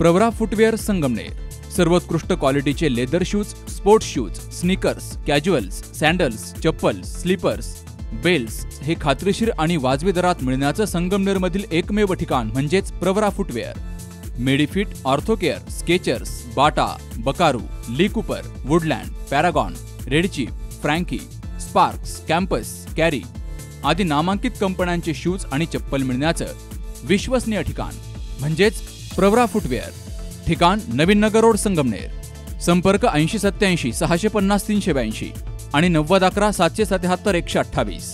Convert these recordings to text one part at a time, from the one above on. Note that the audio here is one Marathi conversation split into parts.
प्रवरा फुटवेअर संगमनेर, सर्वोत्कृष्ट क्वालिटीचे leather shoes, sports shoes, sneakers, casuals, sandals, chappals, slippers, belts हे खात्रीशीर आणि वाजवी दरात मिळण्याचं संगमनेरमधील एकमेव ठिकाण म्हणजेच Pravara footwear. Medifit, Orthocare, Skechers, Bata, Buckaroo, Lee Cooper, Woodland, Paragon, Red Chief, Frankie, Sparx, Campus, Carry आदी नामांकित कंपन्यांचे शूज आणि चप्पल मिळण्याचं विश्वसनीय ठिकाण म्हणजेच प्रवरा फुटवेअर. ठिकाण नवीन नगर रोड संगमनेर. संपर्क 8087 650 382 आणि 9011 777 128.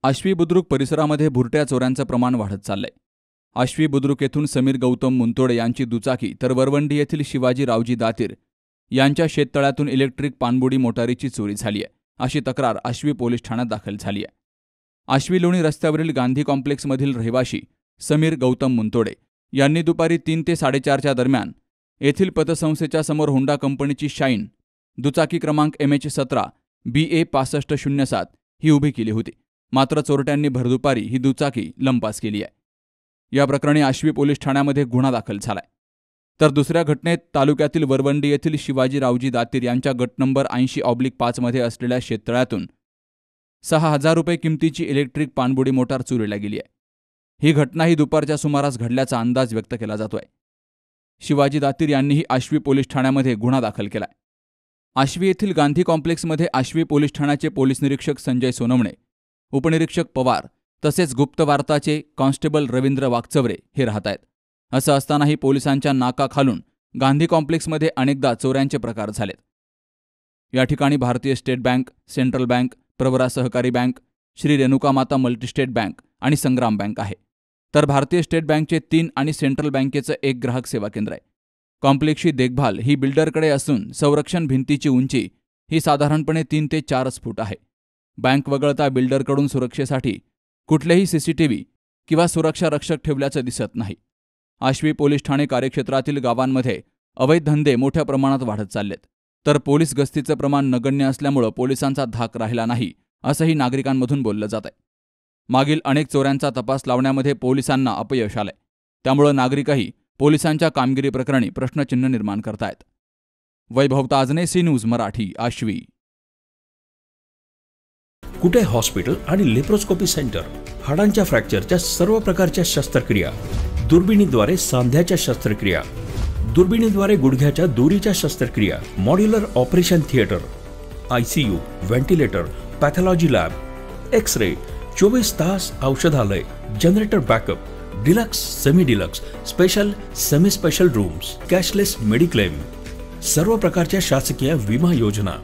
आश्वी बुद्रुक परिसरामध्ये भुरट्या चोऱ्यांचं प्रमाण वाढत चाललंय. आश्वी बुद्रुक येथून समीर गौतम मुंतोडे यांची दुचाकी तर वरवंडी येथील शिवाजी रावजी दातीर यांच्या शेततळ्यातून इलेक्ट्रिक पाणबुडी मोटारीची चोरी झाली आहे, अशी तक्रार आश्वी पोलीस ठाण्यात दाखल झाली आहे. आश्वी लोणी रस्त्यावरील गांधी कॉम्प्लेक्समधील रहिवाशी समीर गौतम मुंतोडे यांनी दुपारी 3 ते 4:30 दरम्यान येथील पतसंस्थेच्या समोर होंडा कंपनीची शाईन दुचाकी क्रमांक MH17 BA 6507 ही उभी केली होती. मात्र चोरट्यांनी भरदुपारी ही दुचाकी लंपास केली आहे. या प्रकरणी आश्वी पोलीस ठाण्यामध्ये गुन्हा दाखल झालाय. तर दुसऱ्या घटनेत तालुक्यातील वरवंडी येथील शिवाजी रावजी दातीर यांच्या गट नंबर 80/5 मध्ये असलेल्या शेततळ्यातून 6,000 रुपये किमतीची इलेक्ट्रिक पाणबुडी मोटार चोरीला गेली आहे. ही घटनाही दुपारच्या सुमारास घडल्याचा अंदाज व्यक्त केला जातोय. शिवाजी दातीर यांनीही आश्वी पोलीस ठाण्यामध्ये गुन्हा दाखल केलाय. आश्वी येथील गांधी कॉम्प्लेक्समध्ये आश्वी पोलीस ठाण्याचे पोलीस निरीक्षक संजय सोनवणे, उपनिरीक्षक पवार तसेच गुप्त वार्ताचे कॉन्स्टेबल रवींद्र वाकचवरे हे राहत आहेत. असं असतानाही पोलिसांच्या नाकाखालून गांधी कॉम्प्लेक्समध्ये अनेकदा चोऱ्यांचे प्रकार झालेत. या ठिकाणी भारतीय state bank, central bank, Pravara सहकारी bank, Shri Renukamata multistate bank आणि संग्राम बँक आहे. तर भारतीय स्टेट बँकचे 3 आणि सेंट्रल बँकेचं 1 ग्राहक सेवा केंद्र आहे. कॉम्प्लेक्सची देखभाल ही बिल्डरकडे असून संरक्षण भिंतीची उंची ही साधारणपणे 3 ते 4 फूट आहे. बँक वगळता बिल्डरकडून सुरक्षेसाठी कुठलेही CCTV किंवा सुरक्षा रक्षक ठेवल्याचं दिसत नाही. आश्वी पोलीस ठाणे कार्यक्षेत्रातील गावांमध्ये अवैध धंदे मोठ्या प्रमाणात वाढत चाललेत. तर पोलीस गस्तीचं प्रमाण नगण्य असल्यामुळं पोलिसांचा धाक राहिला नाही असंही नागरिकांमधून बोललं जात आहे. मागील अनेक चोऱ्यांचा तपास लावण्यामध्ये पोलिसांना अपयश आलंय. त्यामुळं नागरिकही पोलिसांच्या कामगिरीप्रकरणी प्रश्नचिन्ह निर्माण करतायत. वैभव ताजने, सी न्यूज मराठी, आश्वी. कुठे हॉस्पिटल आणि लेप्रोस्कोपी सेंटर. हाडांच्या फ्रॅक्चरच्या सर्व प्रकारच्या शस्त्रक्रिया, दुर्बिणीद्वारे सांध्याच्या शस्त्रक्रिया, दुर्बिणीद्वारे गुडघ्याच्या दोरीच्या शस्त्रक्रिया, modular operation theatre, ICU, ventilator, pathology lab, x-ray, 24 तास औषधालय, generator backup, deluxe, semi deluxe, special, semi special rooms, cashless mediclaim, सर्व प्रकारच्या शासकीय विमा योजना,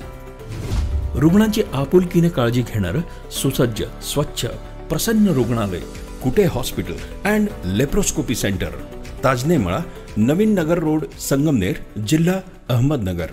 रुग्णांची आपुलकीने काळजी घेणारं सुसज्ज, स्वच्छ, प्रसन्न रुग्णालय. Kute hospital and laparoscopy centre, Tajne Mala, Navin Nagar road, Sangamner, जिल्हा अहमदनगर.